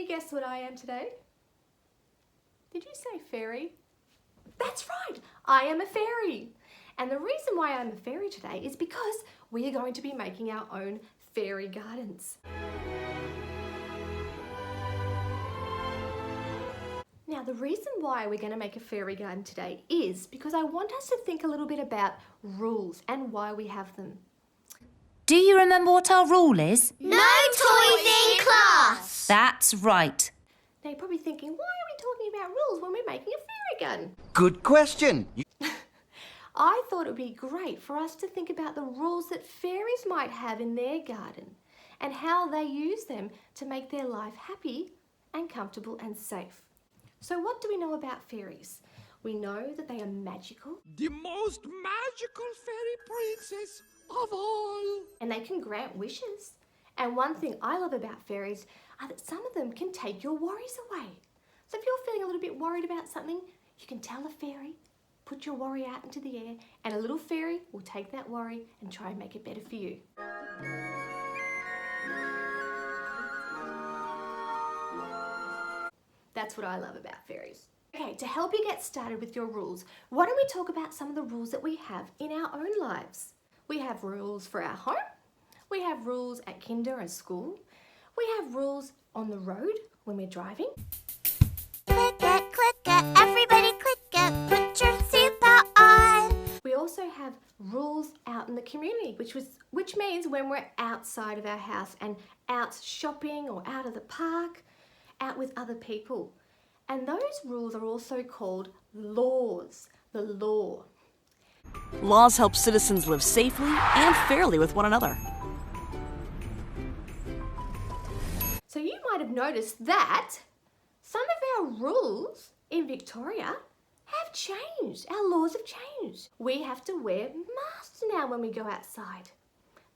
you guess what I am today? Did you say fairy? That's right, I am a fairy. And the reason why I'm a fairy today is because we are going to be making our own fairy gardens. Now, the reason why we're going to make a fairy garden today is because I want us to think a little bit about rules and why we have them. Do you remember what our rule is? No toys in class! That's right. Now, you're probably thinking, why are we talking about rules when we're making a fairy garden? Good question. I thought it would be great for us to think about the rules that fairies might have in their garden and how they use them to make their life happy and comfortable and safe. So what do we know about fairies? We know that they are magical. The most magical fairy princess of all. And they can grant wishes. And one thing I love about fairies are that some of them can take your worries away. So if you're feeling a little bit worried about something, you can tell a fairy, put your worry out into the air, and a little fairy will take that worry and try and make it better for you. That's what I love about fairies. Okay, to help you get started with your rules, why don't we talk about some of the rules that we have in our own lives? We have rules for our home. We have rules at kinder and school. We have rules on the road when we're driving. Click it, everybody click it, put your seatbelt on. We also have rules out in the community, which means when we're outside of our house and out shopping or out of the park, out with other people. And those rules are also called laws, the law. Laws help citizens live safely and fairly with one another. So you might have noticed that some of our rules in Victoria have changed. Our laws have changed. We have to wear masks now when we go outside.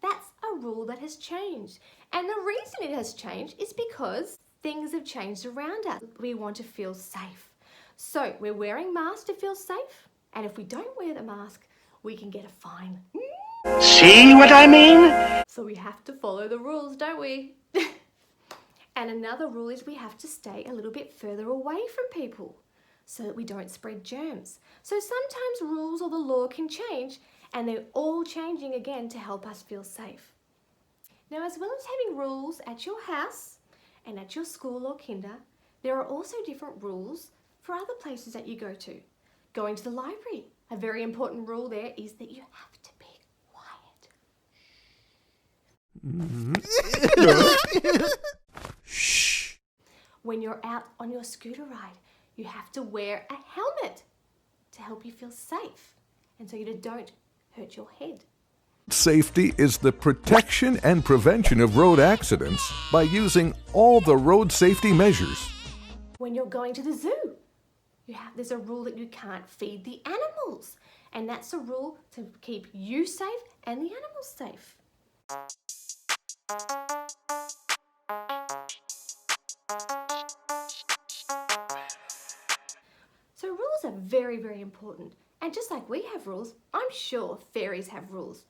That's a rule that has changed. And the reason it has changed is because things have changed around us. We want to feel safe. So we're wearing masks to feel safe. And if we don't wear the mask, we can get a fine. See what I mean? So we have to follow the rules, don't we? And another rule is we have to stay a little bit further away from people so that we don't spread germs. So sometimes rules or the law can change, and they're all changing again to help us feel safe. Now, as well as having rules at your house and at your school or kinder, there are also different rules for other places that you go to. Going to the library, a very important rule there is that you have to be quiet. Shh. When you're out on your scooter ride, you have to wear a helmet to help you feel safe and so you don't hurt your head. Safety is the protection and prevention of road accidents by using all the road safety measures. When you're going to the zoo, there's a rule that you can't feed the animals. And that's a rule to keep you safe and the animals safe. So rules are very, very important. And just like we have rules, I'm sure fairies have rules.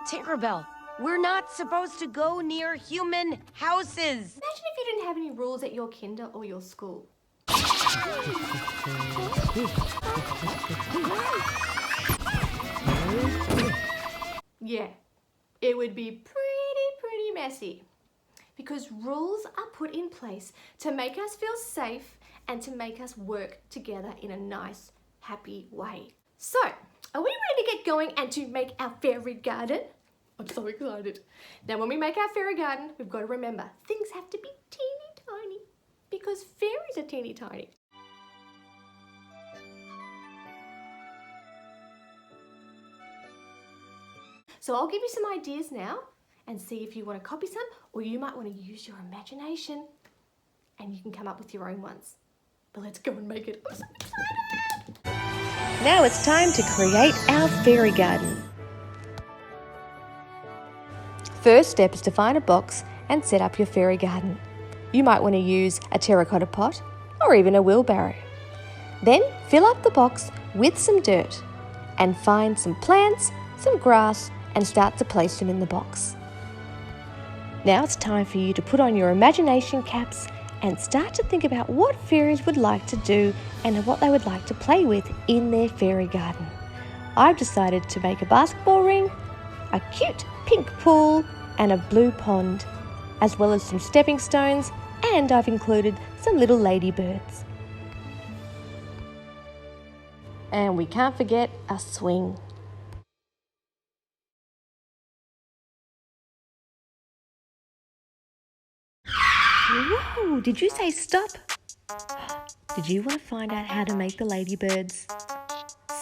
Tinkerbell, we're not supposed to go near human houses. Imagine if you didn't have any rules at your kinder or your school. Yeah, it would be pretty messy. Because rules are put in place to make us feel safe and to make us work together in a nice, happy way. So, are we ready to get going and to make our fairy garden? I'm so excited. Now, when we make our fairy garden, we've got to remember, things have to be teeny tiny because fairies are teeny tiny. So I'll give you some ideas now and see if you want to copy some, or you might want to use your imagination and you can come up with your own ones. But let's go and make it. I'm so excited! Now it's time to create our fairy garden. First step is to find a box and set up your fairy garden. You might want to use a terracotta pot or even a wheelbarrow. Then fill up the box with some dirt and find some plants, some grass, and start to place them in the box. Now it's time for you to put on your imagination caps and start to think about what fairies would like to do and what they would like to play with in their fairy garden. I've decided to make a basketball ring, a cute pink pool and a blue pond, as well as some stepping stones, and I've included some little ladybirds. And we can't forget a swing. Whoa, did you say stop? Did you want to find out how to make the ladybirds?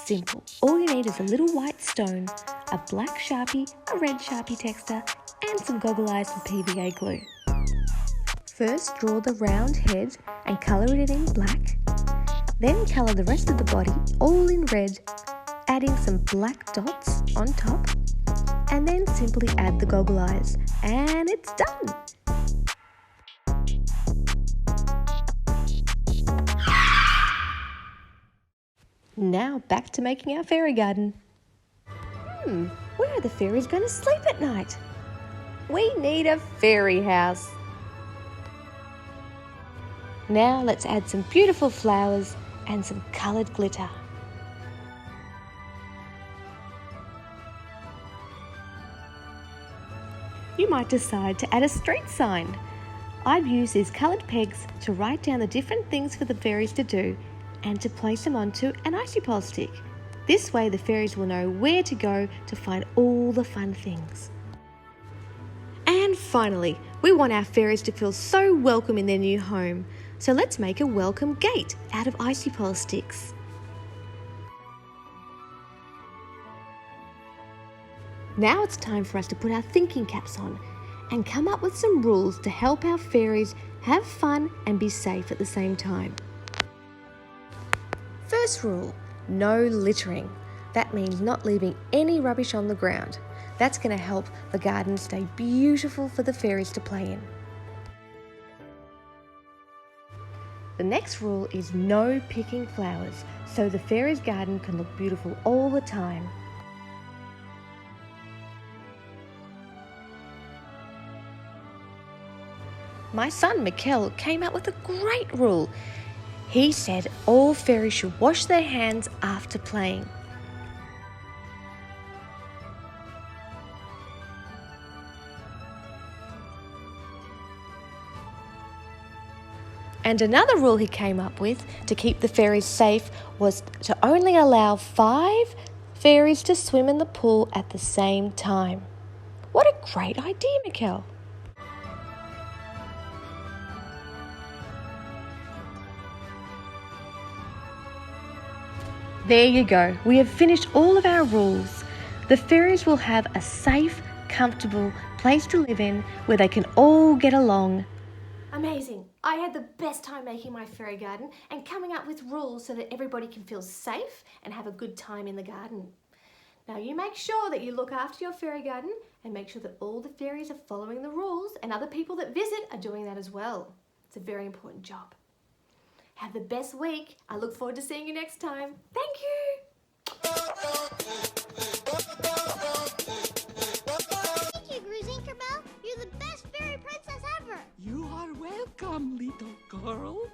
Simple. All you need is a little white stone, a black Sharpie, a red Sharpie texter, and some goggle eyes and PVA glue. First, draw the round head and colour it in black. Then colour the rest of the body all in red, adding some black dots on top, and then simply add the goggle eyes, and it's done! Now back to making our fairy garden. Where are the fairies going to sleep at night? We need a fairy house. Now let's add some beautiful flowers and some coloured glitter. You might decide to add a street sign. I've used these coloured pegs to write down the different things for the fairies to do and to place them onto an icy pole stick. This way the fairies will know where to go to find all the fun things. And finally, we want our fairies to feel so welcome in their new home. So let's make a welcome gate out of icy pole sticks. Now it's time for us to put our thinking caps on and come up with some rules to help our fairies have fun and be safe at the same time. First rule, no littering. That means not leaving any rubbish on the ground. That's going to help the garden stay beautiful for the fairies to play in. The next rule is no picking flowers, so the fairies' garden can look beautiful all the time. My son Mikkel came up with a great rule. He said all fairies should wash their hands after playing. And another rule he came up with to keep the fairies safe was to only allow 5 fairies to swim in the pool at the same time. What a great idea, Mikkel! There you go. We have finished all of our rules. The fairies will have a safe, comfortable place to live in where they can all get along. Amazing. I had the best time making my fairy garden and coming up with rules so that everybody can feel safe and have a good time in the garden. Now you make sure that you look after your fairy garden and make sure that all the fairies are following the rules and other people that visit are doing that as well. It's a very important job. Have the best week. I look forward to seeing you next time. Thank you. Thank you, Gru Tinkerbell. You're the best fairy princess ever. You are welcome, little girl.